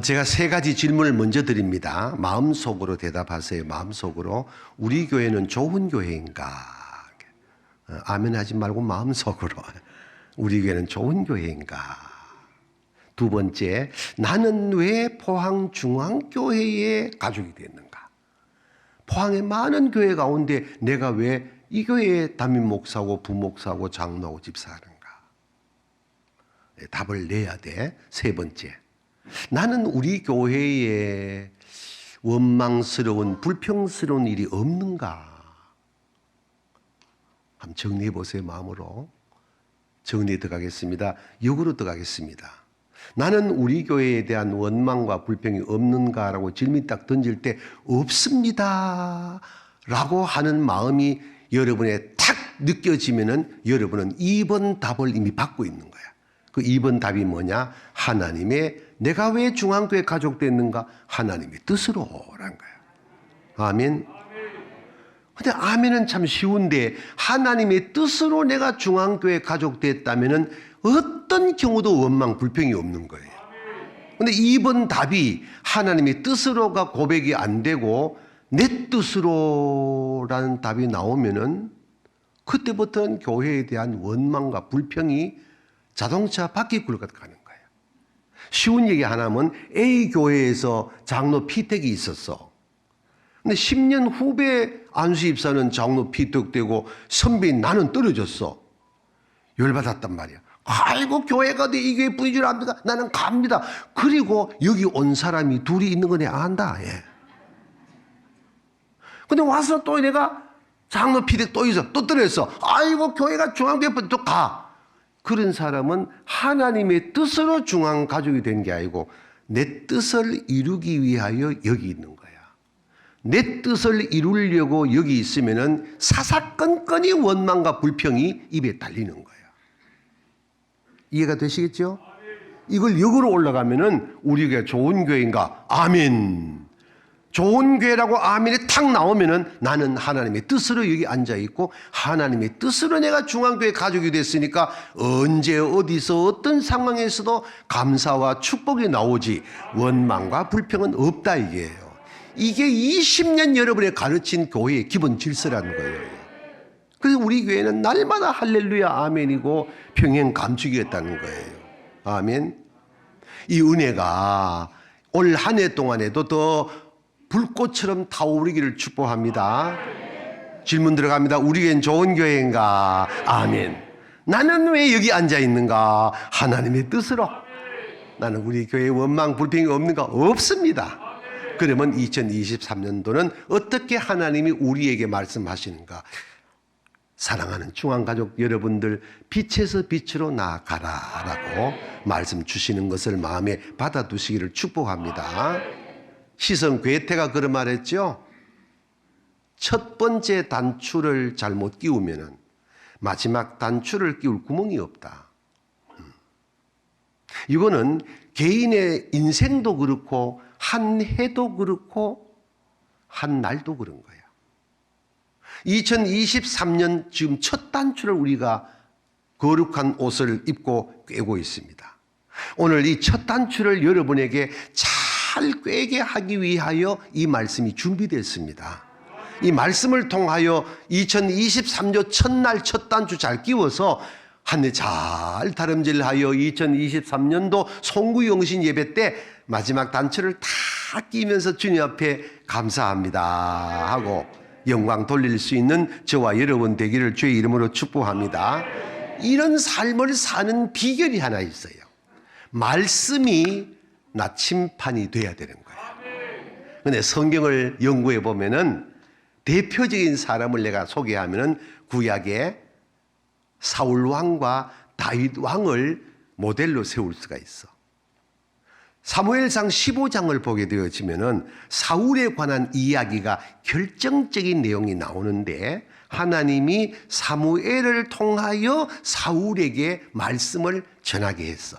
제가 세 가지 질문을 먼저 드립니다. 마음속으로 대답하세요. 마음속으로. 우리 교회는 좋은 교회인가? 아멘 하지 말고 마음속으로. 우리 교회는 좋은 교회인가? 두 번째, 나는 왜 포항중앙교회의 가족이 됐는가? 포항의 많은 교회 가운데 내가 왜 이 교회에 담임 목사고 부목사고 장로고 집사하는가? 답을 내야 돼. 세 번째, 나는 우리 교회에 원망스러운 불평스러운 일이 없는가? 한번 정리해 보세요. 마음으로 정리해 들어가겠습니다. 역으로 들어가겠습니다. 나는 우리 교회에 대한 원망과 불평이 없는가라고 질문 딱 던질 때 없습니다 라고 하는 마음이 여러분에 탁 느껴지면은 여러분은 2번 답을 이미 받고 있는 거야. 그 2번 답이 뭐냐? 하나님의, 내가 왜 중앙교회 가족 됐는가? 하나님의 뜻으로라는 거야. 아멘. 근데 아멘은 참 쉬운데 하나님의 뜻으로 내가 중앙교회 가족 됐다면은 어떤 경우도 원망 불평이 없는 거예요. 근데 2번 답이 하나님의 뜻으로가 고백이 안 되고 내 뜻으로라는 답이 나오면은 그때부터는 교회에 대한 원망과 불평이 자동차 바퀴 굴러 가는 거예요. 쉬운 얘기 하나면 A 교회에서 장로 피택이 있었어. 근데 10년 후배 안수 입사는 장로 피택되고 선배인 나는 떨어졌어. 열받았단 말이야. 아이고 교회가 돼, 이 교회 뿌리줄 압니다. 나는 갑니다. 그리고 여기 온 사람이 둘이 있는 거 내가 안다. 예. 근데 와서 또 내가 장로 피택 또 있어. 또 떨어졌어. 아이고 교회가 중앙교회 또 가. 그런 사람은 하나님의 뜻으로 중앙 가족이 된 게 아니고 내 뜻을 이루기 위하여 여기 있는 거야. 내 뜻을 이루려고 여기 있으면은 사사건건이 원망과 불평이 입에 달리는 거야. 이해가 되시겠죠? 이걸 역으로 올라가면은 우리가 좋은 교회인가? 아멘. 좋은 교회라고 아멘이 탁 나오면은 나는 하나님의 뜻으로 여기 앉아 있고 하나님의 뜻으로 내가 중앙교회 가족이 됐으니까 언제 어디서 어떤 상황에서도 감사와 축복이 나오지 원망과 불평은 없다 이게요. 이게 20년 여러분의 가르친 교회의 기본 질서라는 거예요. 그래서 우리 교회는 날마다 할렐루야 아멘이고 평행 감축이었다는 거예요. 아멘. 이 은혜가 올 한 해 동안에도 더 불꽃처럼 타오르기를 축복합니다. 질문 들어갑니다. 우리 교회는 좋은 교회인가? 아멘. 나는 왜 여기 앉아 있는가? 하나님의 뜻으로. 나는 우리 교회에 원망 불평이 없는가? 없습니다. 그러면 2023년도는 어떻게 하나님이 우리에게 말씀하시는가? 사랑하는 중앙가족 여러분들, 빛에서 빛으로 나아가라 라고 말씀 주시는 것을 마음에 받아두시기를 축복합니다. 시선 괴테가 그런 말했죠. 첫 번째 단추를 잘못 끼우면 마지막 단추를 끼울 구멍이 없다. 이거는 개인의 인생도 그렇고 한 해도 그렇고 한 날도 그런 거예요. 2023년 지금 첫 단추를 우리가 거룩한 옷을 입고 꿰고 있습니다. 오늘 이 첫 단추를 여러분에게 잘 꿰게 하기 위하여 이 말씀이 준비됐습니다. 이 말씀을 통하여 2023년 첫날 첫 단추 잘 끼워서 한 해 잘 다름질하여 2023년도 송구영신 예배 때 마지막 단추를 다 끼면서 주님 앞에 감사합니다 하고 영광 돌릴 수 있는 저와 여러분 되기를 주의 이름으로 축복합니다. 이런 삶을 사는 비결이 하나 있어요. 말씀이 나침판이 돼야 되는 거예요. 그런데 성경을 연구해 보면은 대표적인 사람을 내가 소개하면은 구약의 사울 왕과 다윗 왕을 모델로 세울 수가 있어. 사무엘상 15장을 보게 되어지면은 사울에 관한 이야기가 결정적인 내용이 나오는데 하나님이 사무엘을 통하여 사울에게 말씀을 전하게 했어.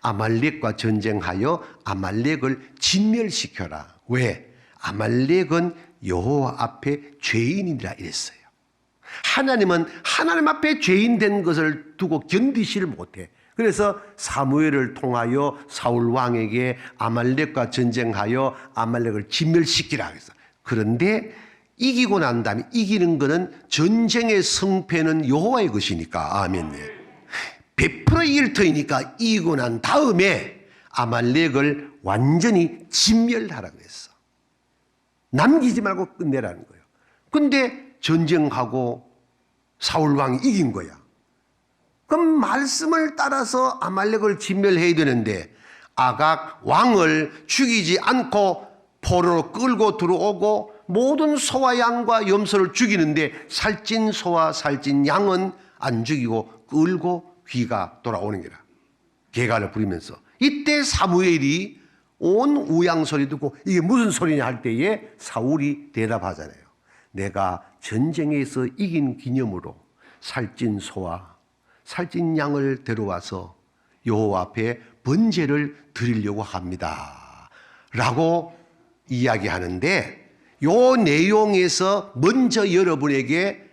아말렉과 전쟁하여 아말렉을 진멸시켜라. 왜? 아말렉은 여호와 앞에 죄인이라 이랬어요. 하나님은 하나님 앞에 죄인 된 것을 두고 견디지를 못해. 그래서 사무엘을 통하여 사울 왕에게 아말렉과 전쟁하여 아말렉을 진멸시키라 그랬어. 그런데 이기고 난 다음에, 이기는 거는 전쟁의 승패는 여호와의 것이니까, 아멘. 100% 이길 터이니까 이기고 난 다음에 아말렉을 완전히 진멸하라고 했어. 남기지 말고 끝내라는 거예요. 근데 전쟁하고 사울 왕이 이긴 거야. 그럼 말씀을 따라서 아말렉을 진멸해야 되는데 아각 왕을 죽이지 않고 포로로 끌고 들어오고 모든 소와 양과 염소를 죽이는데 살찐 소와 살찐 양은 안 죽이고 끌고 귀가 돌아오는 게라. 개가를 부리면서 이때 사무엘이 온 우양 소리 듣고 이게 무슨 소리냐 할 때에 사울이 대답하잖아요. 내가 전쟁에서 이긴 기념으로 살찐 소와 살찐 양을 데려와서 여호와 앞에 번제를 드리려고 합니다 라고 이야기하는데, 요 내용에서 먼저 여러분에게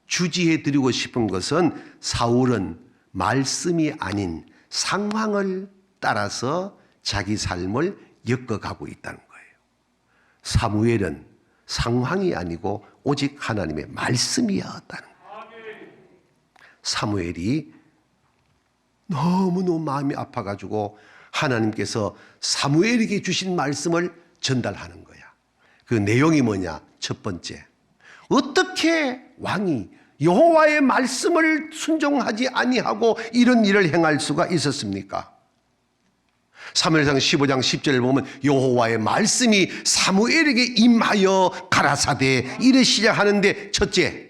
주지해 드리고 싶은 것은 사울은 말씀이 아닌 상황을 따라서 자기 삶을 엮어가고 있다는 거예요. 사무엘은 상황이 아니고 오직 하나님의 말씀이었다는 거예요. 사무엘이 너무너무 마음이 아파가지고 하나님께서 사무엘에게 주신 말씀을 전달하는 거야. 그 내용이 뭐냐? 첫 번째, 어떻게 왕이 여호와의 말씀을 순종하지 아니하고 이런 일을 행할 수가 있었습니까? 사무엘상 15장 10절을 보면 여호와의 말씀이 사무엘에게 임하여 가라사대 이래 시작하는데, 첫째,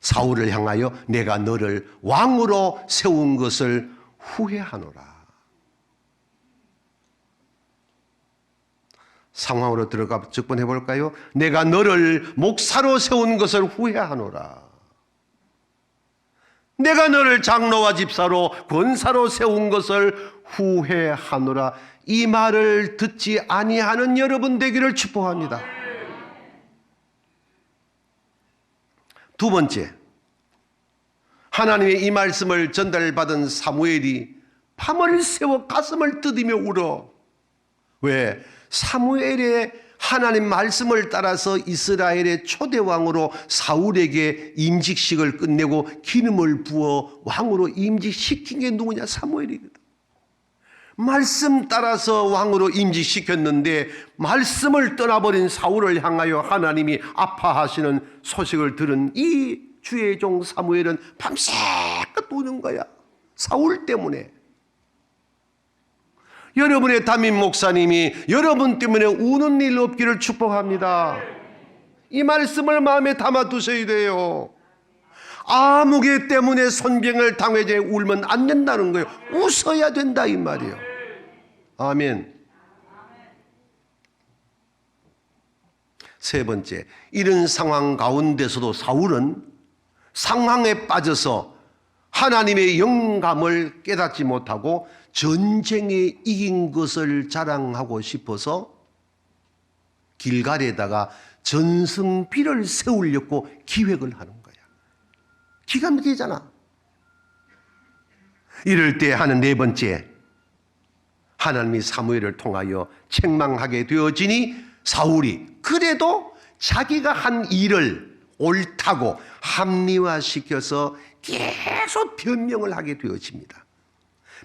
사울을 향하여 내가 너를 왕으로 세운 것을 후회하노라. 상황으로 들어가 접근해 볼까요? 내가 너를 목사로 세운 것을 후회하노라. 내가 너를 장로와 집사로 권사로 세운 것을 후회하노라. 이 말을 듣지 아니하는 여러분 되기를 축복합니다. 두 번째, 하나님의 이 말씀을 전달받은 사무엘이 밤을 새워 가슴을 뜯으며 울어. 왜? 사무엘의 하나님 말씀을 따라서 이스라엘의 초대왕으로 사울에게 임직식을 끝내고 기름을 부어 왕으로 임직시킨 게 누구냐? 사무엘이거든. 말씀 따라서 왕으로 임직시켰는데 말씀을 떠나버린 사울을 향하여 하나님이 아파하시는 소식을 들은 이 주의 종 사무엘은 밤새껏 우는 거야. 사울 때문에. 여러분의 담임 목사님이 여러분 때문에 우는 일 없기를 축복합니다. 이 말씀을 마음에 담아 두셔야 돼요. 아무개 때문에 손병을 당해제 울면 안 된다는 거예요. 웃어야 된다 이 말이에요. 아멘. 세 번째, 이런 상황 가운데서도 사울은 상황에 빠져서 하나님의 영감을 깨닫지 못하고 전쟁에 이긴 것을 자랑하고 싶어서 길갈에다가 전승비를 세우려고 기획을 하는 거야. 기가 막히잖아. 이럴 때 하는 네 번째, 하나님이 사무엘을 통하여 책망하게 되어지니 사울이 그래도 자기가 한 일을 옳다고 합리화시켜서 계속 변명을 하게 되어집니다.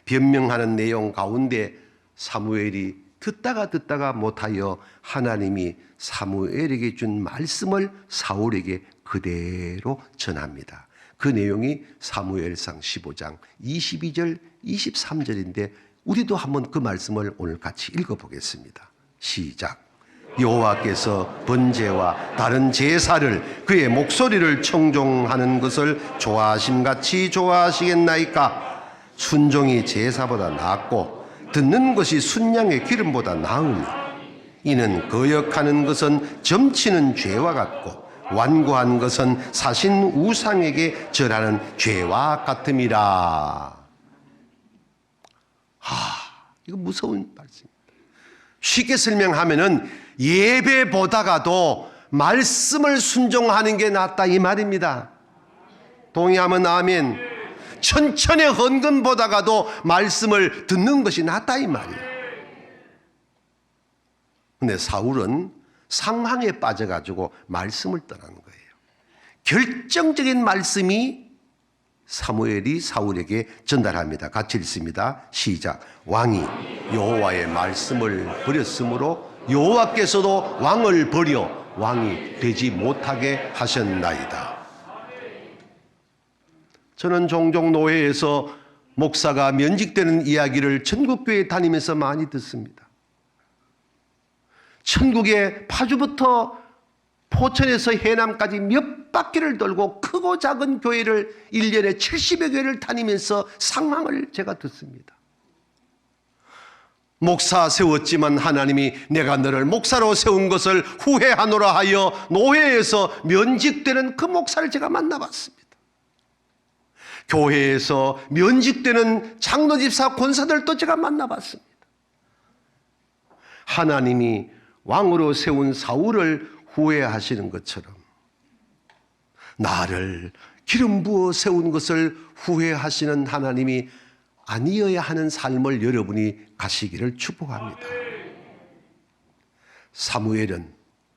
변명하는 내용 가운데 사무엘이 듣다가 못하여 하나님이 사무엘에게 준 말씀을 사울에게 그대로 전합니다. 그 내용이 사무엘상 15장 22절 23절인데 우리도 한번 그 말씀을 오늘 같이 읽어보겠습니다. 시작. 여호와께서 번제와 다른 제사를 그의 목소리를 청종하는 것을 좋아하심같이 좋아하시겠나이까? 순종이 제사보다 낫고 듣는 것이 순양의 기름보다 나으니 이는 거역하는 것은 점치는 죄와 같고 완고한 것은 사신 우상에게 절하는 죄와 같음이라. 이거 무서운 말씀입니다. 쉽게 설명하면은 예배보다가도 말씀을 순종하는 게 낫다 이 말입니다. 동의하면 아멘. 천천의 헌금보다가도 말씀을 듣는 것이 낫다 이 말이야. 근데 사울은 상황에 빠져가지고 말씀을 떠나는 거예요. 결정적인 말씀이 사무엘이 사울에게 전달합니다. 같이 읽습니다. 시작. 왕이 여호와의 말씀을 버렸으므로 여호와께서도 왕을 버려 왕이 되지 못하게 하셨나이다. 저는 종종 노회에서 목사가 면직되는 이야기를 천국교회 다니면서 많이 듣습니다. 천국의 파주부터 포천에서 해남까지 몇 바퀴를 돌고 크고 작은 교회를 1년에 70여 교회를 다니면서 상황을 제가 듣습니다. 목사 세웠지만 하나님이 내가 너를 목사로 세운 것을 후회하노라 하여 노회에서 면직되는 그 목사를 제가 만나봤습니다. 교회에서 면직되는 장로집사 권사들도 제가 만나봤습니다. 하나님이 왕으로 세운 사울을 후회하시는 것처럼 나를 기름 부어 세운 것을 후회하시는 하나님이 아니어야 하는 삶을 여러분이 가시기를 축복합니다. 사무엘은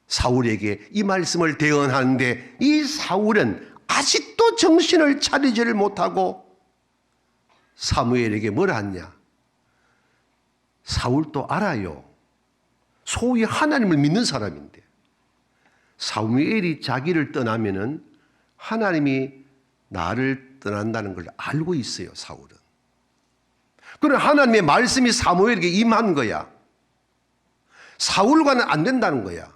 사울에게 이 말씀을 대언하는데 이 사울은 아직도 정신을 차리지를 못하고 사무엘에게 뭘 하냐? 사울도 알아요. 소위 하나님을 믿는 사람인데 사무엘이 자기를 떠나면은 하나님이 나를 떠난다는 걸 알고 있어요. 사울은. 그러나 하나님의 말씀이 사무엘에게 임한 거야. 사울과는 안 된다는 거야.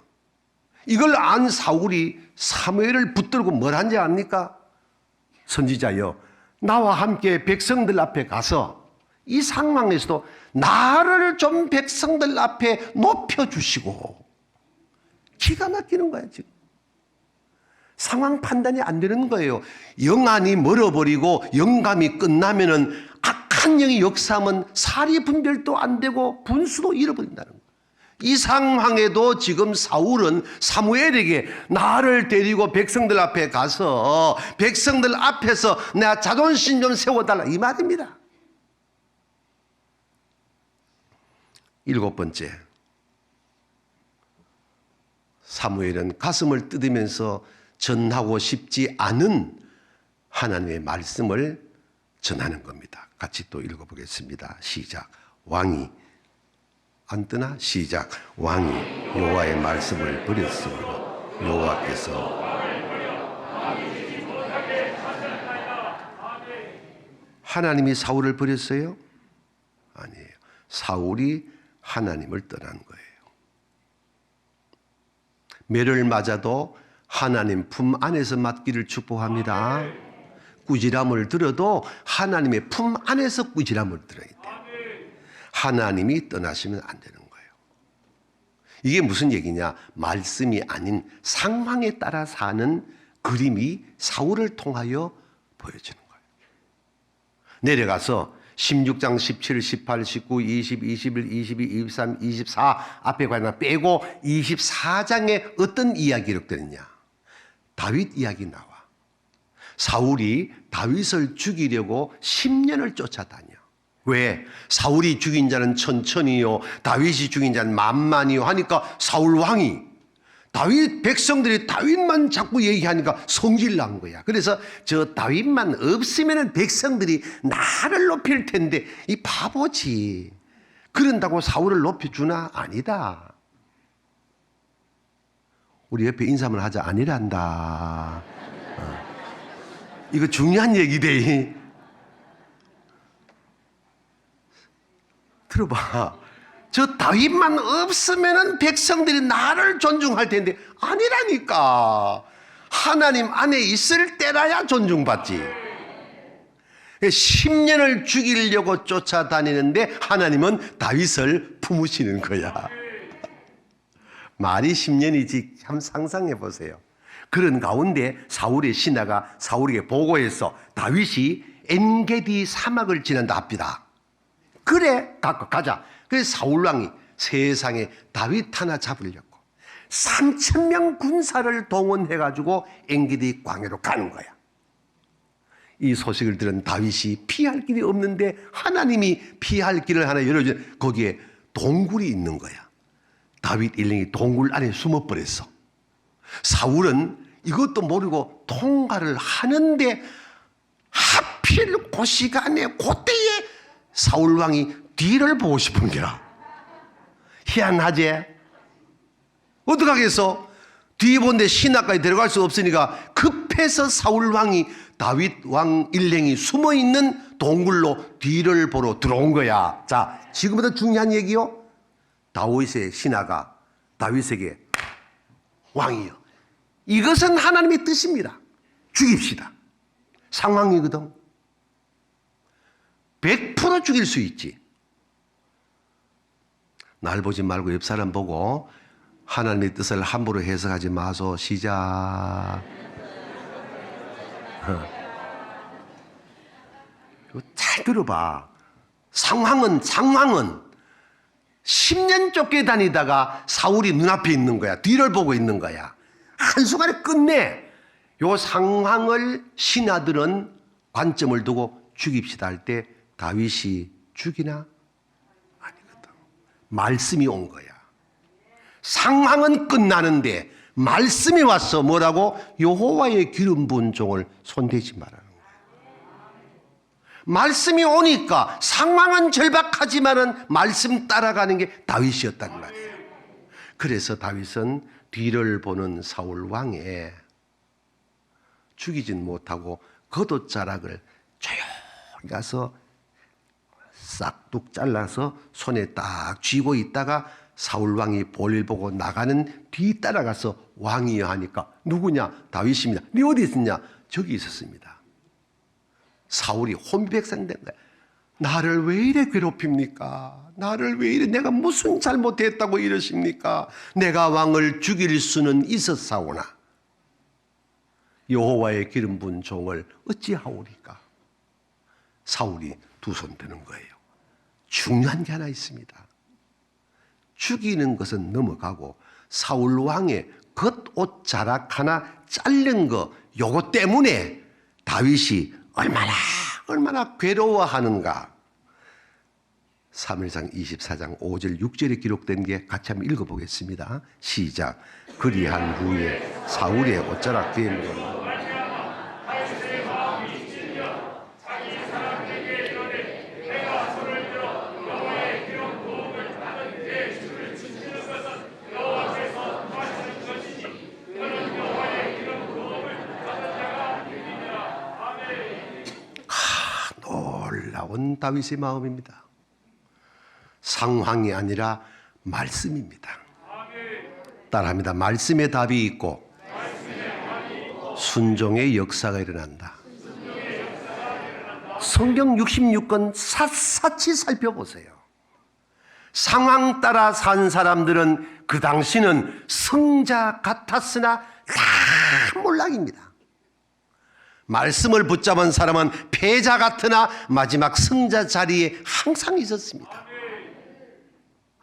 이걸 안 사울이 사무엘을 붙들고 뭘 한지 압니까? 선지자여, 나와 함께 백성들 앞에 가서 이 상황에서도 나를 좀 백성들 앞에 높여주시고. 기가 막히는 거야 지금. 상황 판단이 안 되는 거예요. 영안이 멀어버리고 영감이 끝나면은 악한 영이 역사하면 사리 분별도 안 되고 분수도 잃어버린다는 거예요. 이 상황에도 지금 사울은 사무엘에게 나를 데리고 백성들 앞에 가서 백성들 앞에서 내가 자존심 좀 세워달라 이 말입니다. 7번째, 사무엘은 가슴을 뜯으면서 전하고 싶지 않은 하나님의 말씀을 전하는 겁니다. 같이 또 읽어보겠습니다. 시작. 왕이 안 뜨나? 시작. 왕이 여호와의 말씀을 버렸으므로 여호와께서 하나님이 사울을 버렸어요? 아니에요. 사울이 하나님을 떠난 거예요. 매를 맞아도 하나님 품 안에서 맞기를 축복합니다. 꾸지람을 들어도 하나님의 품 안에서 꾸지람을 들어야 돼요. 하나님이 떠나시면 안 되는 거예요. 이게 무슨 얘기냐? 말씀이 아닌 상황에 따라 사는 그림이 사울을 통하여 보여지는 거예요. 내려가서 16장 17, 18, 19, 20, 21, 22, 23, 24 앞에 관한 빼고 24장에 어떤 이야기 기록되느냐? 다윗 이야기 나와. 사울이 다윗을 죽이려고 10년을 쫓아다녀. 왜? 사울이 죽인 자는 천천히요, 다윗이 죽인 자는 만만히요 하니까 사울 왕이 다윗 백성들이 다윗만 자꾸 얘기하니까 성질 난 거야. 그래서 저 다윗만 없으면 백성들이 나를 높일 텐데 이 바보지. 그런다고 사울을 높여주나? 아니다. 우리 옆에 인사만 하자. 아니란다. 이거 중요한 얘기돼. 들어봐. 저 다윗만 없으면 백성들이 나를 존중할 텐데 아니라니까. 하나님 안에 있을 때라야 존중받지. 10년을 죽이려고 쫓아다니는데 하나님은 다윗을 품으시는 거야. 말이 10년이지. 한번 상상해 보세요. 그런 가운데 사울의 신하가 사울에게 보고해서 다윗이 엔게디 사막을 지난다 합니다. 그래, 가자. 그래서 사울왕이 세상에 다윗 하나 잡으려고 3,000명 군사를 동원해가지고 엔게디 광야로 가는 거야. 이 소식을 들은 다윗이 피할 길이 없는데 하나님이 피할 길을 하나 열어줘. 거기에 동굴이 있는 거야. 다윗 일행이 동굴 안에 숨어버렸어. 사울은 이것도 모르고 통과를 하는데 하필 그 시간에 그때에 사울 왕이 뒤를 보고 싶은 게라. 희한하지? 어떡하겠어? 뒤에 본데 신하까지 데려갈 수 없으니까 급해서 사울 왕이 다윗 왕 일행이 숨어있는 동굴로 뒤를 보러 들어온 거야. 자, 지금부터 중요한 얘기요. 다윗의 신하가 다윗에게 왕이여, 이것은 하나님의 뜻입니다. 죽입시다. 상황이거든. 100% 죽일 수 있지. 날 보지 말고 옆 사람 보고 하나님의 뜻을 함부로 해석하지 마소. 시작. 잘 들어봐. 상황은 10년 쫓겨다니다가 사울이 눈앞에 있는 거야. 뒤를 보고 있는 거야. 한순간에 끝내. 요 상황을 신하들은 관점을 두고 죽입시다 할 때 다윗이 죽이나? 아니거든. 말씀이 온 거야. 상황은 끝나는데 말씀이 와서 뭐라고? 여호와의 기름 부은 종을 손대지 말라는 거야. 말씀이 오니까 상황은 절박하지만은 말씀 따라가는 게 다윗이었단 말이에요. 그래서 다윗은 뒤를 보는 사울 왕에 죽이진 못하고 겉옷자락을 조용히 가서 싹둑 잘라서 손에 딱 쥐고 있다가 사울 왕이 볼일 보고 나가는 뒤 따라가서 왕이여 하니까 누구냐? 다윗입니다. 네 어디 있었냐? 저기 있었습니다. 사울이 혼비백산된 거야. 나를 왜 이래 괴롭힙니까? 나를 왜 이래, 내가 무슨 잘못했다고 이러십니까? 내가 왕을 죽일 수는 있었사오나 여호와의 기름 부은 종을 어찌하오리까? 사울이 두 손 드는 거예요. 중요한 게 하나 있습니다. 죽이는 것은 넘어가고 사울 왕의 겉옷 자락 하나 자른 거, 요거 때문에 다윗이 얼마나 괴로워하는가. 사무엘상 24장 5절 6절에 기록된 게 같이 한번 읽어보겠습니다. 시작. 그리한 후에 사울의 옷자락 뒤에 묻어 놀라운 다윗의 마음입니다. 상황이 아니라 말씀입니다. 따라합니다. 말씀의 답이 있고 순종의 역사가 일어난다. 성경 66권 샅샅이 살펴보세요. 상황 따라 산 사람들은 그 당시는 성자 같았으나 다 몰락입니다. 말씀을 붙잡은 사람은 패자 같으나 마지막 승자 자리에 항상 있었습니다.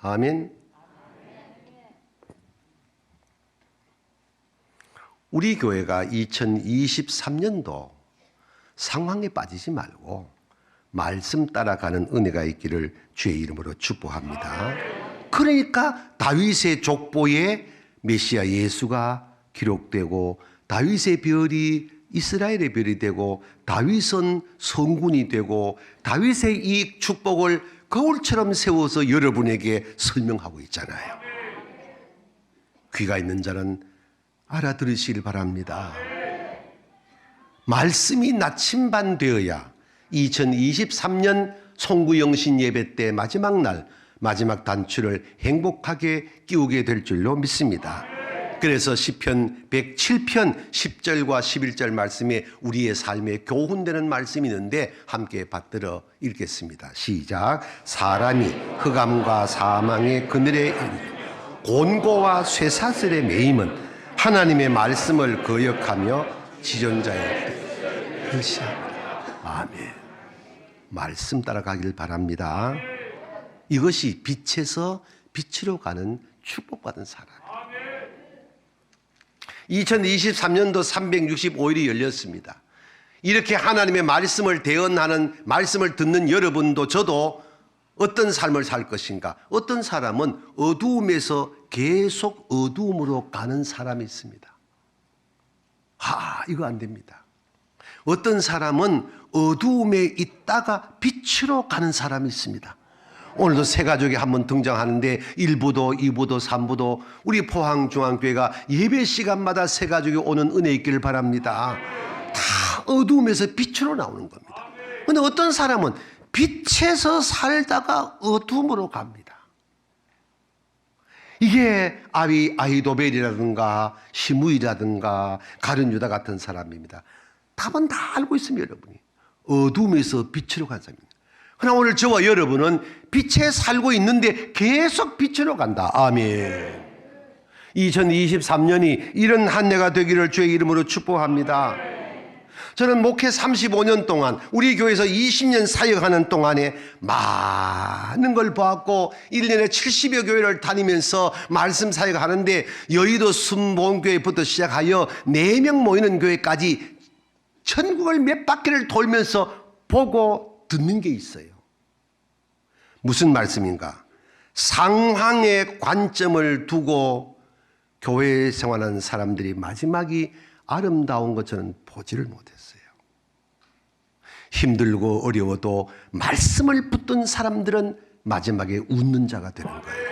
아멘. 우리 교회가 2023년도 상황에 빠지지 말고 말씀 따라가는 은혜가 있기를 주의 이름으로 축복합니다. 그러니까 다윗의 족보에 메시아 예수가 기록되고 다윗의 별이 이스라엘의 별이 되고 다윗은 성군이 되고 다윗의 이 축복을 거울처럼 세워서 여러분에게 설명하고 있잖아요. 귀가 있는 자는 알아들으시길 바랍니다. 말씀이 나침반되어야 2023년 송구영신 예배 때 마지막 날 마지막 단추를 행복하게 끼우게 될 줄로 믿습니다. 그래서 시편 107편 10절과 11절 말씀에 우리의 삶에 교훈되는 말씀이 있는데 함께 받들어 읽겠습니다. 시작. 사람이 흑암과 사망의 그늘에 곤고와 쇠사슬에 매임은 하나님의 말씀을 거역하며 지존자의 뜻이야. 아멘. 말씀 따라가길 바랍니다. 이것이 빛에서 빛으로 가는 축복받은 사람. 2023년도 365일이 열렸습니다. 이렇게 하나님의 말씀을 대언하는, 말씀을 듣는 여러분도 저도 어떤 삶을 살 것인가? 어떤 사람은 어두움에서 계속 어두움으로 가는 사람이 있습니다. 이거 안 됩니다. 어떤 사람은 어두움에 있다가 빛으로 가는 사람이 있습니다. 오늘도 새 가족이 한번 등장하는데 1부도 2부도 3부도 우리 포항중앙교회가 예배 시간마다 새 가족이 오는 은혜 있기를 바랍니다. 다 어두움에서 빛으로 나오는 겁니다. 그런데 어떤 사람은 빛에서 살다가 어두움으로 갑니다. 이게 아히도벨이라든가 시므이라든가 가룟유다 같은 사람입니다. 답은 다 알고 있습니다. 여러분이 어두움에서 빛으로 간 사람입니다. 그러나 오늘 저와 여러분은 빛에 살고 있는데 계속 빛으로 간다. 아멘. 2023년이 이런 한 해가 되기를 주의 이름으로 축복합니다. 저는 목회 35년 동안 우리 교회에서 20년 사역하는 동안에 많은 걸 보았고 1년에 70여 교회를 다니면서 말씀 사역하는데 여의도 순복음교회부터 시작하여 4명 모이는 교회까지 전국을 몇 바퀴를 돌면서 보고 듣는 게 있어요. 무슨 말씀인가? 상황의 관점을 두고 교회 생활하는 사람들이 마지막이 아름다운 것 저는 보지를 못했어요. 힘들고 어려워도 말씀을 붙든 사람들은 마지막에 웃는 자가 되는 거예요.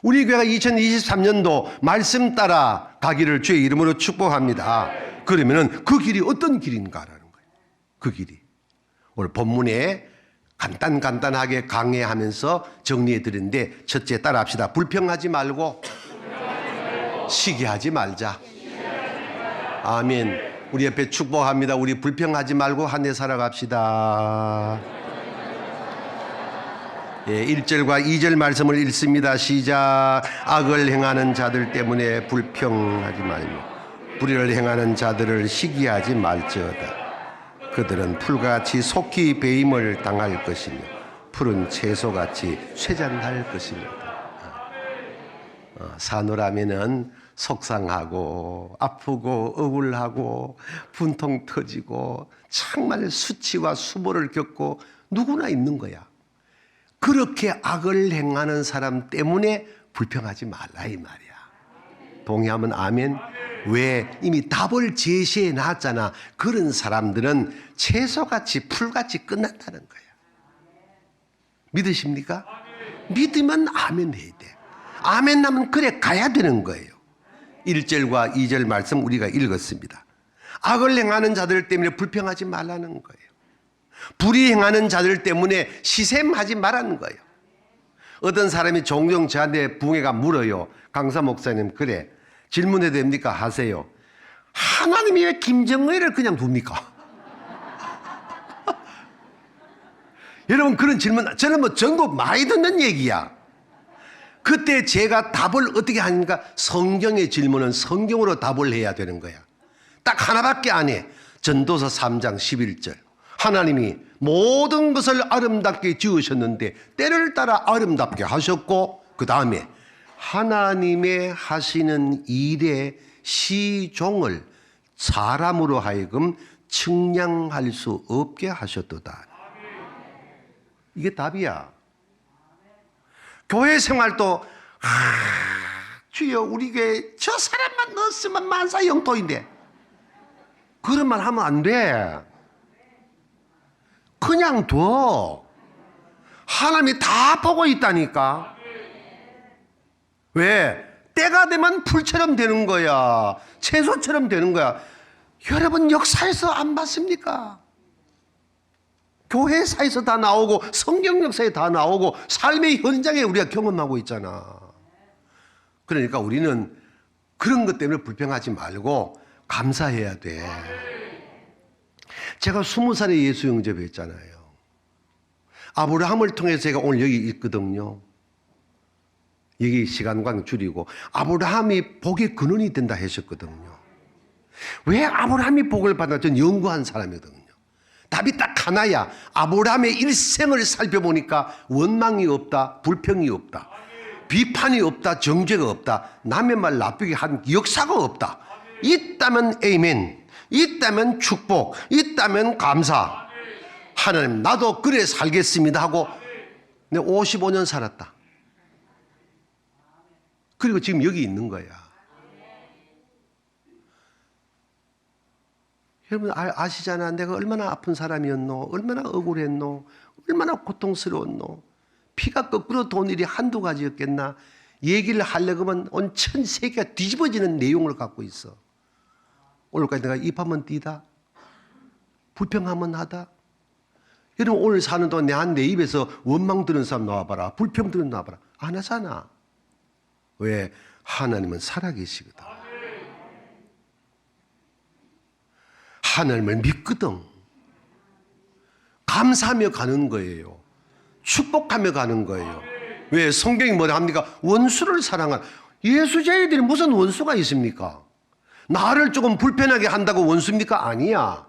우리 교회가 2023년도 말씀 따라 가기를 주의 이름으로 축복합니다. 그러면은 그 길이 어떤 길인가라는 거예요. 그 길이 오늘 본문에 간단하게 강해하면서 정리해 드리는데, 첫째 따라합시다. 불평하지 말고 시기하지 말자. 아멘. 우리 옆에 축복합니다. 우리 불평하지 말고 한 해 살아갑시다. 1절과 2절 말씀을 읽습니다. 시작. 악을 행하는 자들 때문에 불평하지 말며 불의를 행하는 자들을 시기하지 말지어다. 그들은 풀같이 속히 배임을 당할 것이며 푸른 채소같이 쇠잔할 것입니다. 사노라면은 속상하고 아프고 억울하고 분통 터지고 정말 수치와 수모를 겪고 누구나 있는 거야. 그렇게 악을 행하는 사람 때문에 불평하지 말라 이 말이야. 동의하면 아멘. 왜? 이미 답을 제시해 놨잖아. 그런 사람들은 채소같이 풀같이 끝났다는 거야. 믿으십니까? 믿으면 아멘 해야 돼. 아멘 하면 그래 가야 되는 거예요. 1절과 2절 말씀 우리가 읽었습니다. 악을 행하는 자들 때문에 불평하지 말라는 거예요. 불의 행하는 자들 때문에 시샘하지 말라는 거예요. 어떤 사람이 종종 저한테 붕해가 물어요. 강사 목사님, 그래 질문해도 됩니까? 하세요. 하나님이 왜 김정의를 그냥 둡니까? 여러분, 그런 질문 저는 뭐 전국 많이 듣는 얘기야. 그때 제가 답을 어떻게 하니까 성경의 질문은 성경으로 답을 해야 되는 거야. 딱 하나밖에 안 해. 전도서 3장 11절. 하나님이 모든 것을 아름답게 지으셨는데 때를 따라 아름답게 하셨고, 그 다음에 하나님의 하시는 일의 시종을 사람으로 하여금 측량할 수 없게 하셨도다. 이게 답이야. 교회 생활도 주여 우리 교회 저 사람만 넣었으면 만사 영토인데 그런 말 하면 안 돼. 그냥 둬. 하나님이 다 보고 있다니까. 왜? 때가 되면 풀처럼 되는 거야. 채소처럼 되는 거야. 여러분 역사에서 안 봤습니까? 교회사에서 다 나오고 성경 역사에 다 나오고 삶의 현장에 우리가 경험하고 있잖아. 그러니까 우리는 그런 것 때문에 불평하지 말고 감사해야 돼. 제가 20살에 예수 영접했잖아요. 아브라함을 통해서 제가 오늘 여기 있거든요. 여기 시간관 줄이고 아브라함이 복의 근원이 된다 하셨거든요. 왜 아브라함이 복을 받았나? 전 연구한 사람이거든요. 답이 딱 하나야. 아브라함의 일생을 살펴보니까 원망이 없다, 불평이 없다, 비판이 없다, 정죄가 없다, 남의 말 나쁘게 한 역사가 없다. 있다면 에이멘, 있다면 축복, 있다면 감사. 하나님 나도 그래 살겠습니다 하고 내가 55년 살았다. 그리고 지금 여기 있는 거야. 여러분 아시잖아. 내가 얼마나 아픈 사람이었노, 얼마나 억울했노, 얼마나 고통스러웠노. 피가 거꾸로 도는 일이 한두 가지였겠나. 얘기를 하려고 하면 온 천 세계가 뒤집어지는 내용을 갖고 있어. 오늘까지 내가 입 한번 띄다, 불평하면 하다. 여러분 오늘 사는 동안 내 입에서 원망 드는 사람 나와봐라, 불평 드는 나와봐라. 안 하잖아. 왜? 하나님은 살아계시거든. 하나님을 믿거든. 감사하며 가는 거예요. 축복하며 가는 거예요. 왜? 성경이 뭐라 합니까? 원수를 사랑한. 예수자들이 무슨 원수가 있습니까? 나를 조금 불편하게 한다고 원수입니까? 아니야.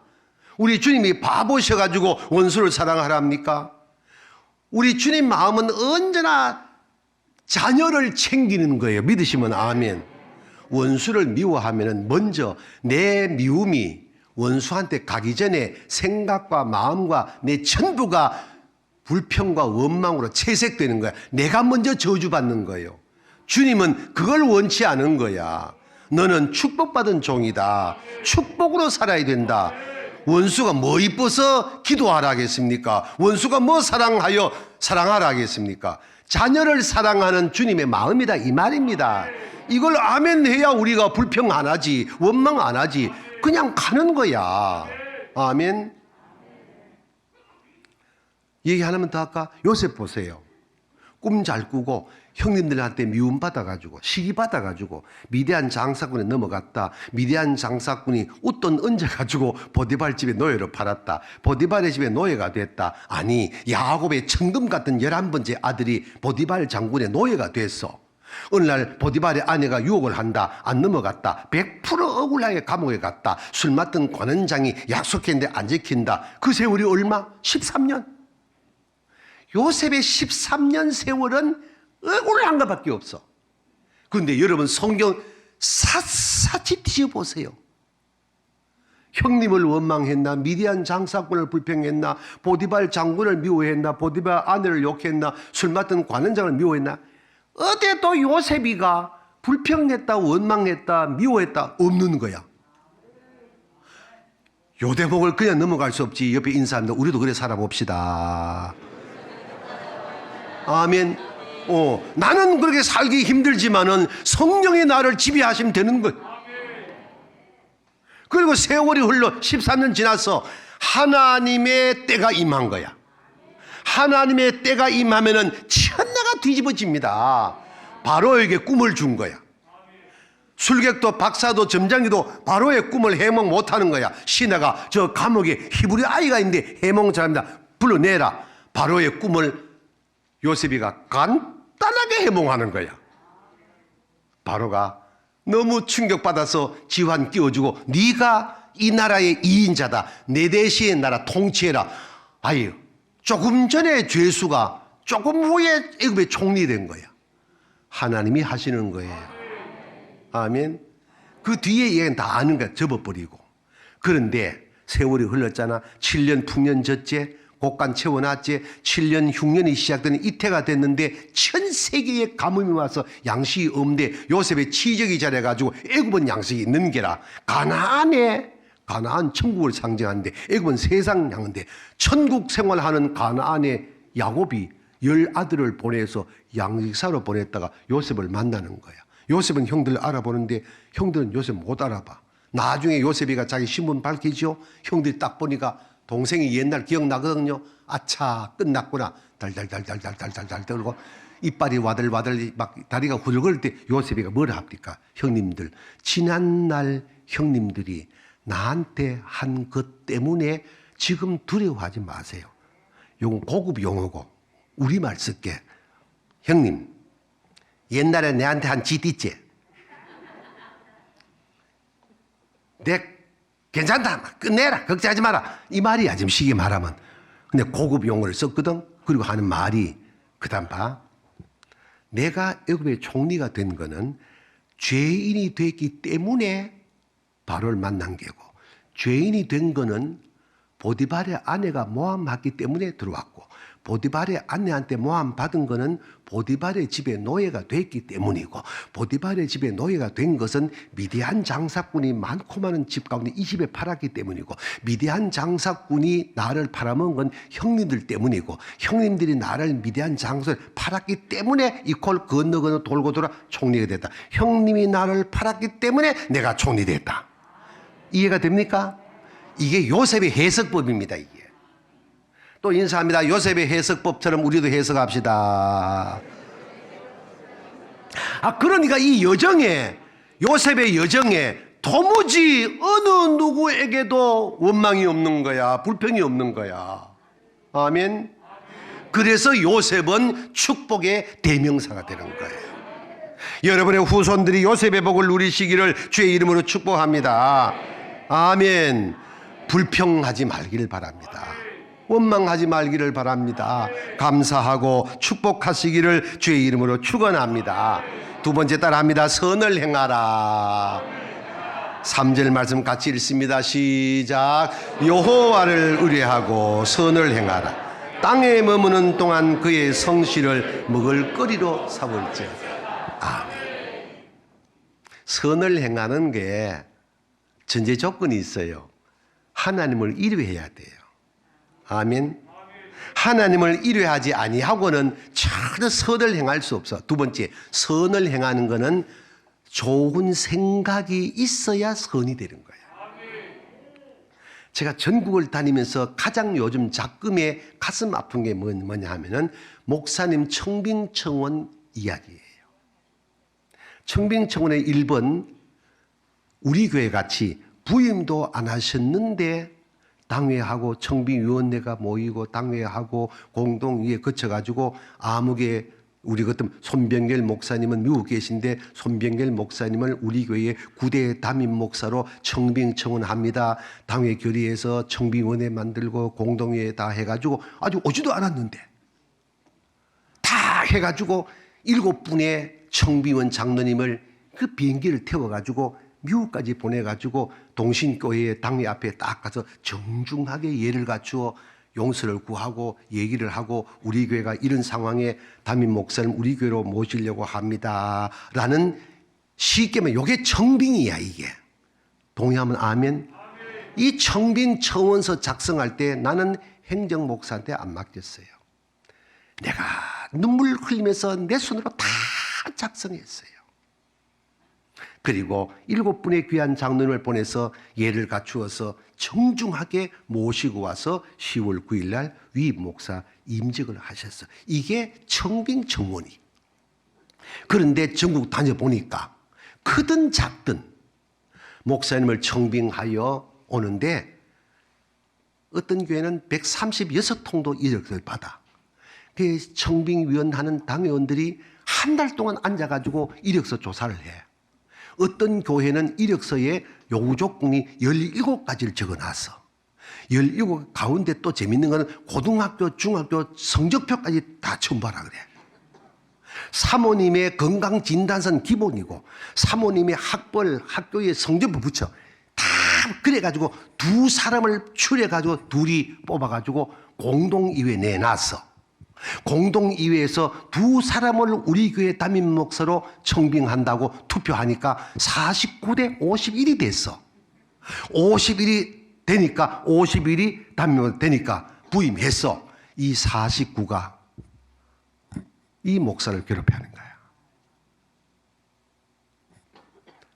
우리 주님이 바보셔가지고 원수를 사랑하랍니까? 우리 주님 마음은 언제나 자녀를 챙기는 거예요. 믿으시면 아멘. 원수를 미워하면 먼저 내 미움이 원수한테 가기 전에 생각과 마음과 내 전부가 불평과 원망으로 채색되는 거야. 내가 먼저 저주받는 거예요. 주님은 그걸 원치 않은 거야. 너는 축복받은 종이다. 축복으로 살아야 된다. 원수가 뭐 이뻐서 기도하라 하겠습니까? 원수가 뭐 사랑하여 사랑하라 하겠습니까? 자녀를 사랑하는 주님의 마음이다 이 말입니다. 이걸 아멘 해야 우리가 불평 안 하지, 원망 안 하지. 그냥 가는 거야. 아멘. 얘기 하나만 더 할까? 요셉 보세요. 꿈 잘 꾸고 형님들한테 미움받아가지고 시기받아가지고 미디안 장사꾼에 넘어갔다. 미디안 장사꾼이 웃돈 얹어가지고 보디발 집에 노예로 팔았다. 보디발의 집에 노예가 됐다. 아니 야곱의 천금 같은 11번째 아들이 보디발 장군의 노예가 됐어. 어느 날 보디발의 아내가 유혹을 한다. 안 넘어갔다. 100% 억울하게 감옥에 갔다. 술 맡은 관원장이 약속했는데 안 지킨다. 그 세월이 얼마? 13년. 요셉의 13년 세월은 억울한 것밖에 없어. 그런데 여러분 성경 샅샅이 뒤져보세요. 형님을 원망했나? 미디안 장사꾼을 불평했나? 보디발 장군을 미워했나? 보디발 아내를 욕했나? 술 맡은 관원장을 미워했나? 어디에도 요셉이가 불평했다, 원망했다, 미워했다 없는 거야. 요 대목을 그냥 넘어갈 수 없지. 옆에 인사합니다. 우리도 그래 살아봅시다. 아멘. 나는 그렇게 살기 힘들지만은 성령이 나를 지배하시면 되는 거예요. 그리고 세월이 흘러 13년 지나서 하나님의 때가 임한 거야. 하나님의 때가 임하면은 천하가 뒤집어집니다. 바로에게 꿈을 준 거야. 술객도 박사도 점장이도 바로의 꿈을 해몽 못하는 거야. 시내가 저 감옥에 히브리 아이가 있는데 해몽 잘합니다. 불러내라. 바로의 꿈을 요셉이가 간단하게 해몽하는 거야. 바로가 너무 충격받아서 지환 끼워주고 네가 이 나라의 2인자다. 내 대신에 나라 통치해라. 아유, 조금 전에 죄수가 조금 후에 애굽의 총리 된 거야. 하나님이 하시는 거예요. 아멘. 그 뒤에 얘는 다 아는 거야. 접어버리고. 그런데 세월이 흘렀잖아. 7년 풍년졌지. 곡간 채워놨지. 7년 흉년이 시작되는 이태가 됐는데 전 세계에 가뭄이 와서 양식이 없는데 요셉의 치적이 잘해가지고 애굽은 양식이 있는 게라. 가나안 천국을 상징하는데 애굽은 세상 향인데 천국 생활하는 가나안의 야곱이 10아들을 보내서 양식사로 보냈다가 요셉을 만나는 거야. 요셉은 형들을 알아보는데 형들은 요셉 못 알아봐. 나중에 요셉이가 자기 신분 밝히죠. 형들이 딱 보니까 동생이 옛날 기억나거든요. 아차 끝났구나. 달달달달달달달달 떨고 이빨이 와들와들 막 다리가 후들거릴 때 요셉이가 뭐라 합니까? 형님들, 지난날 형님들이 나한테 한 것 때문에 지금 두려워하지 마세요. 요건 고급 용어고 우리말 쓸게. 형님, 옛날에 내한테 한 짓 있지? 내 괜찮다. 끝내라. 걱정하지 마라. 이 말이야. 지금 쉽게 말하면. 근데 고급 용어를 썼거든. 그리고 하는 말이 그 다음 봐. 내가 애굽의 총리가 된 거는 죄인이 됐기 때문에 바로를 만난 게고 죄인이 된 거는 보디발의 아내가 모함했기 때문에 들어왔고, 보디발의 아내한테 모함 받은 거는 보디발의 집에 노예가 됐기 때문이고, 보디발의 집에 노예가 된 것은 미디안 장사꾼이 많고 많은 집 가운데 이 집에 팔았기 때문이고, 미디안 장사꾼이 나를 팔아먹은 건 형님들 때문이고, 형님들이 나를 미디안 장사를 팔았기 때문에 이 콜 건너 돌고 돌아 총리가 됐다. 형님이 나를 팔았기 때문에 내가 총리 됐다. 이해가 됩니까? 이게 요셉의 해석법입니다. 이게. 또 인사합니다. 요셉의 해석법처럼 우리도 해석합시다. 그러니까 이 여정에, 요셉의 여정에 도무지 어느 누구에게도 원망이 없는 거야. 불평이 없는 거야. 아멘. 그래서 요셉은 축복의 대명사가 되는 거예요. 여러분의 후손들이 요셉의 복을 누리시기를 주의 이름으로 축복합니다. 아멘. 불평하지 말기를 바랍니다. 원망하지 말기를 바랍니다. 감사하고 축복하시기를 주의 이름으로 축원합니다. 두 번째 따라합니다. 선을 행하라. 3절 말씀 같이 읽습니다. 시작. 여호와를 의뢰하고 선을 행하라. 땅에 머무는 동안 그의 성실을 먹을거리로 삼을지어다. 아멘. 선을 행하는 게 전제 조건이 있어요. 하나님을 이루어야 돼요. 아멘. 하나님을 이루어하지 아니하고는 전혀 선을 행할 수 없어. 두 번째, 선을 행하는 것은 좋은 생각이 있어야 선이 되는 거예요. 제가 전국을 다니면서 가장 요즘 작금에 가슴 아픈 게 뭐냐 하면은 목사님 청빙청원 이야기예요. 청빙청원의 1번, 우리 교회 같이 부임도 안 하셨는데 당회하고 청빙위원회가 모이고 당회하고 공동위에 거쳐가지고 아무개 우리 같은 손병결 목사님은 미국 계신데 손병결 목사님을 우리 교회의 9대 담임 목사로 청빙청원합니다. 당회 결의해서 청빙위원회 만들고 공동위에 다 해가지고 아주 오지도 않았는데 다 해가지고 7분의 청빙원 장로님을 그 비행기를 태워가지고 미국까지 보내가지고 동신교회의 당회 앞에 딱 가서 정중하게 예를 갖추어 용서를 구하고 얘기를 하고 우리 교회가 이런 상황에 담임 목사님 우리 교회로 모시려고 합니다. 라는 쉽게 말하면 이게 청빙이야 이게. 동의하면 아멘. 이 청빙 청원서 작성할 때 나는 행정 목사한테 안 맡겼어요. 내가 눈물 흘리면서 내 손으로 다 작성했어요. 그리고 7분의 귀한 장로님을 보내서 예를 갖추어서 정중하게 모시고 와서 10월 9일 날 위임 목사 임직을 하셨어요. 이게 청빙청원이. 그런데 전국 다녀보니까 크든 작든 목사님을 청빙하여 오는데 어떤 교회는 136통도 이력서를 받아. 그 청빙위원 하는 당회원들이 한 달 동안 앉아가지고 이력서 조사를 해. 어떤 교회는 이력서에 요구 조건이 17가지를 적어놨어. 17 가운데 또 재밌는 거는 고등학교, 중학교 성적표까지 다 첨부하라 그래. 사모님의 건강진단서는 기본이고 사모님의 학벌, 학교의 성적표 붙여. 다 그래가지고 두 사람을 추려가지고 둘이 뽑아가지고 공동이회 내놨어. 공동이회에서 두 사람을 우리 교회 담임 목사로 청빙한다고 투표하니까 49대 51이 됐어. 51이 되니까 51이 담임 목사 되니까 부임했어. 이 49가 이 목사를 괴롭혀하는 거야.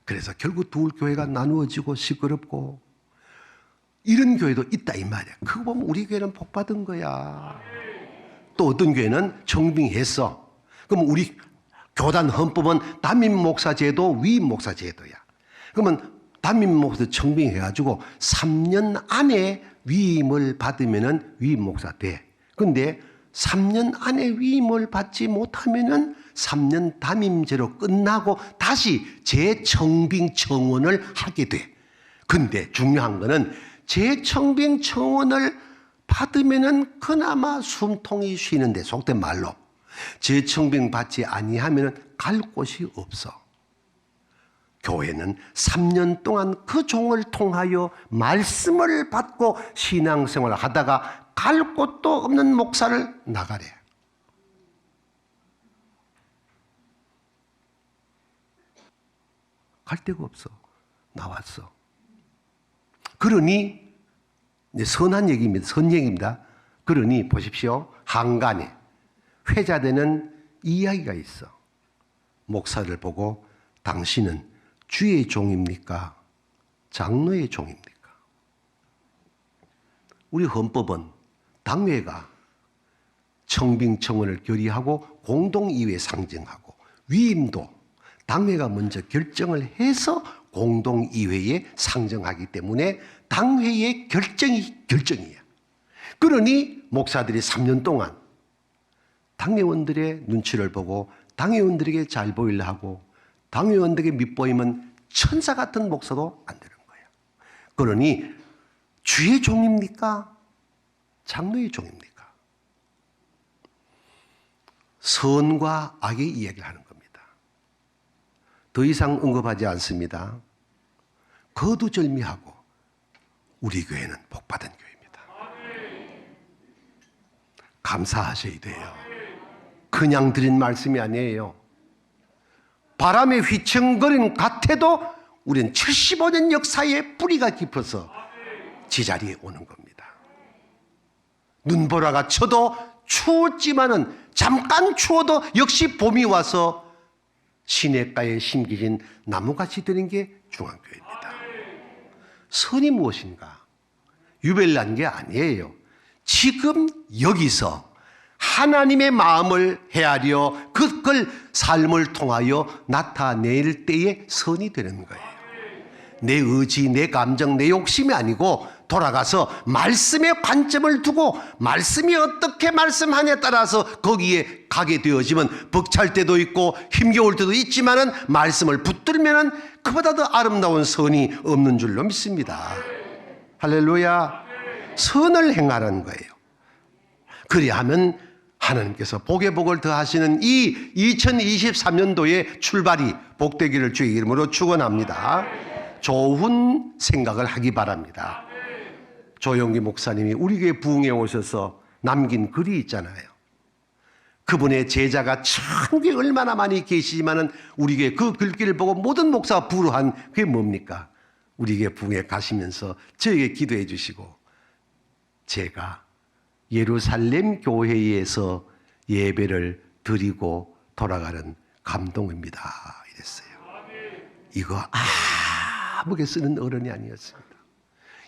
그래서 결국 둘 교회가 나누어지고 시끄럽고 이런 교회도 있다 이 말이야. 그거 보면 우리 교회는 복 받은 거야. 또 어떤 교회는 청빙했어. 그럼 우리 교단 헌법은 담임 목사 제도, 위임 목사 제도야. 그러면 담임 목사 청빙해가지고 3년 안에 위임을 받으면은 위임 목사 돼. 근데 3년 안에 위임을 받지 못하면은 3년 담임제로 끝나고 다시 재청빙 청원을 하게 돼. 근데 중요한 거는 재청빙 청원을 받으면은 그나마 숨통이 쉬는데 속된 말로 재청빙 받지 아니하면은 갈 곳이 없어. 교회는 3년 동안 그 종을 통하여 말씀을 받고 신앙생활을 하다가 갈 곳도 없는 목사를 나가래. 갈 데가 없어. 나왔어. 그러니 선한 얘기입니다. 선 얘기입니다. 그러니 보십시오. 한간에 회자되는 이야기가 있어. 목사를 보고 당신은 주의 종입니까? 장로의 종입니까? 우리 헌법은 당회가 청빙청원을 결의하고 공동이회 상정하고 위임도 당회가 먼저 결정을 해서 공동이회에 상정하기 때문에 당회의 결정이 결정이야. 그러니 목사들이 3년 동안 당회원들의 눈치를 보고 당회원들에게 잘 보이려 하고 당회원들에게 밑보이면 천사 같은 목사도 안 되는 거예요. 그러니 주의 종입니까? 장로의 종입니까? 선과 악의 이야기를 하는 겁니다. 더 이상 언급하지 않습니다. 거두절미하고 우리 교회는 복받은 교회입니다. 감사하셔야 돼요. 그냥 드린 말씀이 아니에요. 바람에 휘청거리는 같아도 우리는 75년 역사의 뿌리가 깊어서 제자리에 오는 겁니다. 눈보라가 쳐도 추웠지만은 잠깐 추워도 역시 봄이 와서 시냇가에 심겨진 나무같이 되는 게 중앙교회입니다. 선이 무엇인가? 유별난 게 아니에요. 지금 여기서 하나님의 마음을 헤아려 그걸 삶을 통하여 나타낼 때에 선이 되는 거예요. 내 의지, 내 감정, 내 욕심이 아니고 돌아가서 말씀의 관점을 두고 말씀이 어떻게 말씀하냐에 따라서 거기에 가게 되어지면 벅찰 때도 있고 힘겨울 때도 있지만은 말씀을 붙들면은 그보다 더 아름다운 선이 없는 줄로 믿습니다. 할렐루야. 선을 행하라는 거예요. 그리하면 하나님께서 복에 복을 더하시는 이 2023년도의 출발이 복되기를 주의 이름으로 축원합니다. 좋은 생각을 하기 바랍니다. 조영기 목사님이 우리 교회 부흥에 오셔서 남긴 글이 있잖아요. 그분의 제자가 천국에 얼마나 많이 계시지만은 우리 교회 그 글귀를 보고 모든 목사가 부러한 그게 뭡니까? 우리 교회 부흥에 가시면서 저에게 기도해 주시고 제가 예루살렘 교회에서 예배를 드리고 돌아가는 감동입니다. 이랬어요. 이거 아무게 쓰는 어른이 아니었습니다.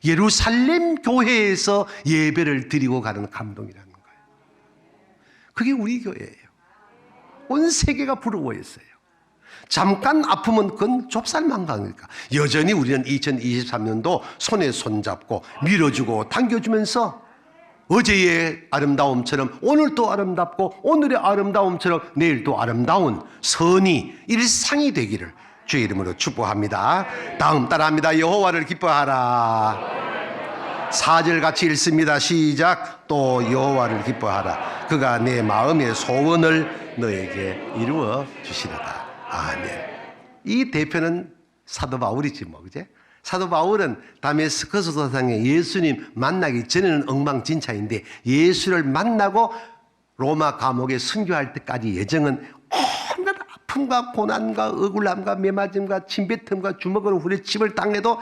예루살렘 교회에서 예배를 드리고 가는 감동이라는 거예요. 그게 우리 교회예요. 온 세계가 부러워했어요. 잠깐 아프면 그건 좁쌀만 가니까. 여전히 우리는 2023년도 손에 손잡고 밀어주고 당겨주면서 어제의 아름다움처럼 오늘도 아름답고 오늘의 아름다움처럼 내일도 아름다운 선이 일상이 되기를 주의 이름으로 축복합니다. 다음 따라합니다. 여호와를 기뻐하라. 4절 같이 읽습니다. 시작. 또 여호와를 기뻐하라. 그가 내 마음의 소원을 너에게 이루어 주시리다. 아멘. 이 대표는 사도 바울이지 뭐, 그제? 사도 바울은 다메스커스 도상에 예수님 만나기 전에는 엉망진창인데 예수를 만나고 로마 감옥에 순교할 때까지 예정은 온갖 아픔과 고난과 억울함과 매맞음과 침뱉음과 주먹으로 후려침을 당해도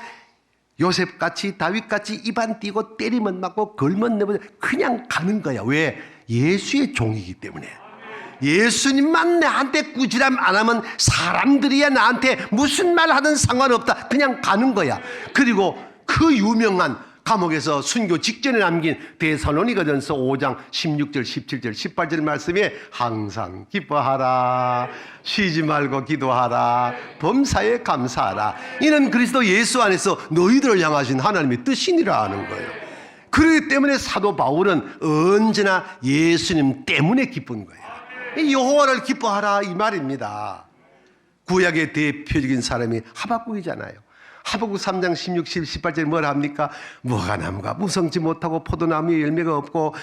요셉같이 다윗같이 입안 띄고 때리면 맞고 걸면 내면 그냥 가는 거야. 왜? 예수의 종이기 때문에. 예수님만 나한테 꾸지람 안 하면 사람들이야 나한테 무슨 말 하든 상관없다. 그냥 가는 거야. 그리고 그 유명한 감옥에서 순교 직전에 남긴 데살로니가전서 5장 16절, 17절, 18절 말씀에 항상 기뻐하라. 쉬지 말고 기도하라. 범사에 감사하라. 이는 그리스도 예수 안에서 너희들을 향하신 하나님의 뜻이니라 하는 거예요. 그렇기 때문에 사도 바울은 언제나 예수님 때문에 기쁜 거예요. 여호와를 기뻐하라 이 말입니다. 구약의 대표적인 사람이 하박국이잖아요. 하박국 3장 16, 18절에 뭘 합니까? 무화과나무가 무성치 못하고 포도나무에 열매가 없고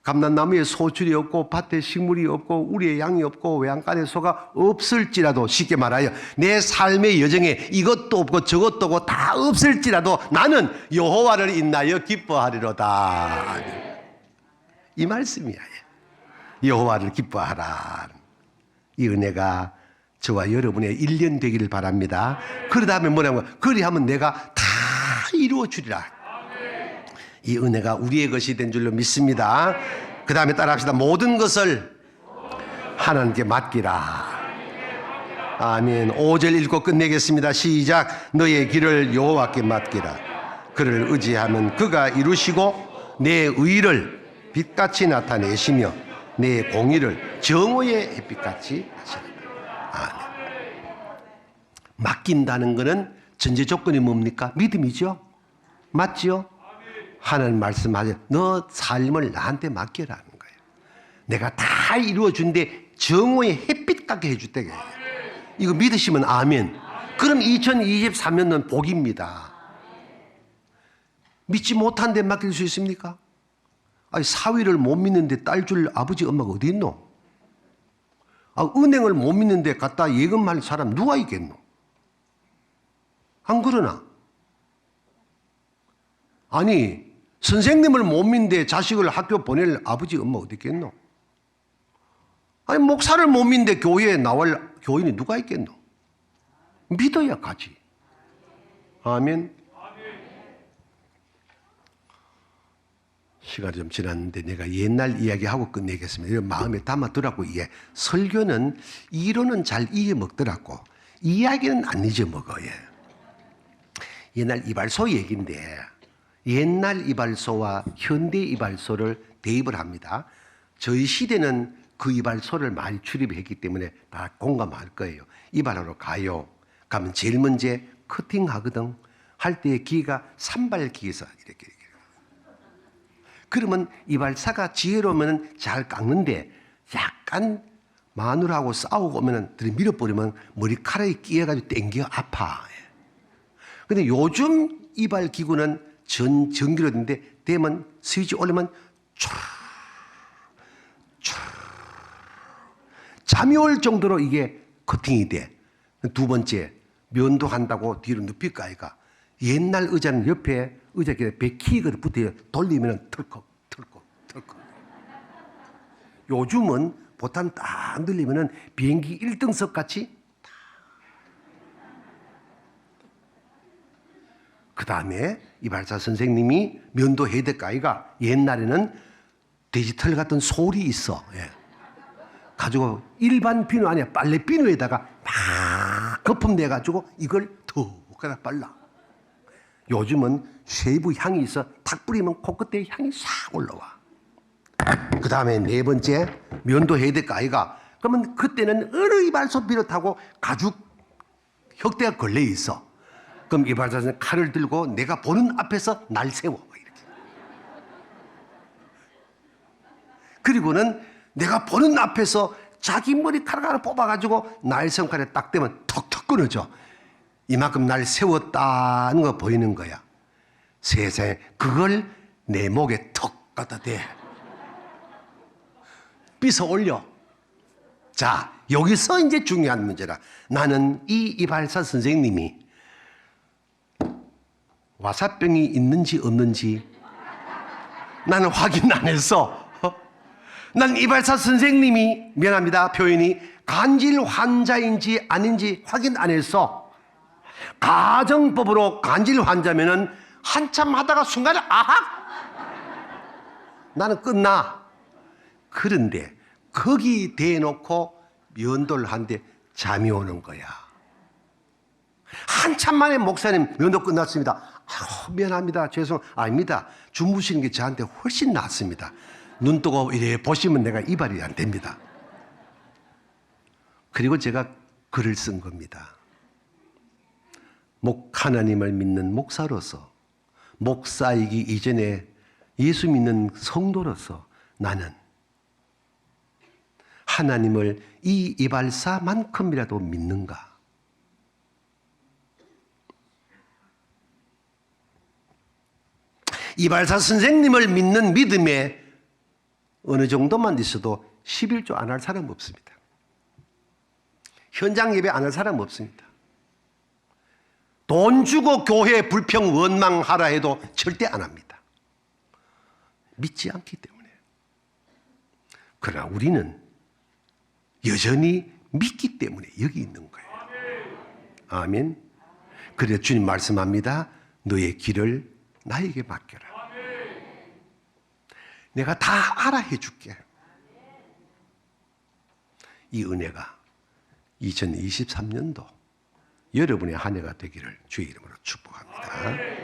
감람나무에 소출이 없고 밭에 식물이 없고 우리의 양이 없고 외양간에 소가 없을지라도, 쉽게 말하여 내 삶의 여정에 이것도 없고 저것도 없고 다 없을지라도 나는 여호와를 인하여 기뻐하리로다. 이 말씀이야. 여호와를 기뻐하라. 이 은혜가 저와 여러분의 1년 되기를 바랍니다. 그러다 하면 뭐냐면, 그리하면 내가 다 이루어 주리라. 이 은혜가 우리의 것이 된 줄로 믿습니다. 그 다음에 따라합시다. 모든 것을 하나님께 맡기라. 아멘. 5절 읽고 끝내겠습니다. 시작. 너의 길을 여호와께 맡기라. 그를 의지하면 그가 이루시고 내 의를 빛같이 나타내시며 내 공의를 정오의 햇빛같이 하시라. 아멘. 맡긴다는 것은 전제 조건이 뭡니까? 믿음이죠. 맞지요? 하나님 말씀하세요. 너 삶을 나한테 맡겨라는 거예요. 내가 다 이루어준데 정오의 햇빛 같게 해줄게. 이거 믿으시면 아멘. 그럼 2023년은 복입니다. 믿지 못한 데 맡길 수 있습니까? 아니, 사위를 못 믿는데 딸 줄 아버지 엄마가 어디 있노? 은행을 못 믿는데 갖다 예금할 사람 누가 있겠노? 안 그러나? 아니, 선생님을 못 믿는데 자식을 학교 보낼 아버지 엄마 어디 있겠노? 아니, 목사를 못 믿는데 교회에 나올 교인이 누가 있겠노? 믿어야 가지. 아멘. 시간이 좀 지났는데 내가 옛날 이야기하고 끝내겠습니다. 이런 마음에 담아두라고. 설교는 이론은 잘 잊어먹더라고. 이야기는 안 잊어먹어요. 옛날 이발소 얘기인데, 옛날 이발소와 현대 이발소를 대입을 합니다. 저희 시대는 그 이발소를 많이 출입했기 때문에 다 공감할 거예요. 이발하러 가요. 가면 제일 먼저 커팅하거든. 할 때 기계가 산발기에서 이렇게. 그러면 이발사가 지혜로우면 잘 깎는데, 약간 마누라하고 싸우고 오면 밀어버리면 머리카락이 끼어가지고 땡겨 아파. 근데 요즘 이발 기구는 전기로 되는데, 되면 스위치 올리면 잠이 올 정도로 이게 커팅이 돼. 두 번째, 면도 한다고 뒤로 눕힐까 아이가. 옛날 의자는 옆에 의자에 배키가 붙어요. 돌리면 털컥. 요즘은 보탄 딱 늘리면 비행기 1등석 같이. 그 다음에 이발사 선생님이 면도해야 될까 아이가. 옛날에는 디지털 같은 솔이 있어. 가지고 일반 비누 아니야, 빨래 비누에다가 막 거품 내가지고 이걸 툭 갖다 발라. 요즘은 쉐이브 향이 있어. 탁 뿌리면 코끝에 향이 싹 올라와. 그 다음에 네 번째, 면도해야 될까 아이가. 그러면 그때는 어느 이발소 비롯하고 가죽 혁대가 걸려 있어. 그럼 이발사는 칼을 들고 내가 보는 앞에서 날 세워. 이렇게. 그리고는 내가 보는 앞에서 자기 머리카락 하나 뽑아가지고 날 세운 칼에 딱 대면 턱턱 끊어져. 이만큼 날 세웠다는 거 보이는 거야. 세상에, 그걸 내 목에 턱 갖다 대. 삐서 올려. 자, 여기서 이제 중요한 문제라. 나는 이 이발사 선생님이 와사병이 있는지 없는지 나는 확인 안 했어. 난 이발사 선생님이, 미안합니다, 표현이, 간질 환자인지 아닌지 확인 안 했어. 가정법으로 간질 환자면은 한참 하다가 순간에 아하! 나는 끝나. 그런데 거기 대놓고 면도를 하는데 잠이 오는 거야. 한참 만에 목사님 면도 끝났습니다. 미안합니다. 아닙니다. 주무시는 게 저한테 훨씬 낫습니다. 눈 뜨고 이래 보시면 내가 이발이 안 됩니다. 그리고 제가 글을 쓴 겁니다. 하나님을 믿는 목사로서, 목사이기 이전에 예수 믿는 성도로서 나는 하나님을 이 이발사만큼이라도 믿는가? 이발사 선생님을 믿는 믿음에 어느 정도만 있어도 11조 안 할 사람 없습니다. 현장 예배 안 할 사람 없습니다. 돈 주고 교회 불평 원망하라 해도 절대 안 합니다. 믿지 않기 때문에. 그러나 우리는 여전히 믿기 때문에 여기 있는 거예요. 아멘. 그래서 주님 말씀합니다. 너의 길을 나에게 맡겨라. 내가 다 알아 해줄게. 이 은혜가 2023년도 여러분의 한 해가 되기를 주의 이름으로 축복합니다.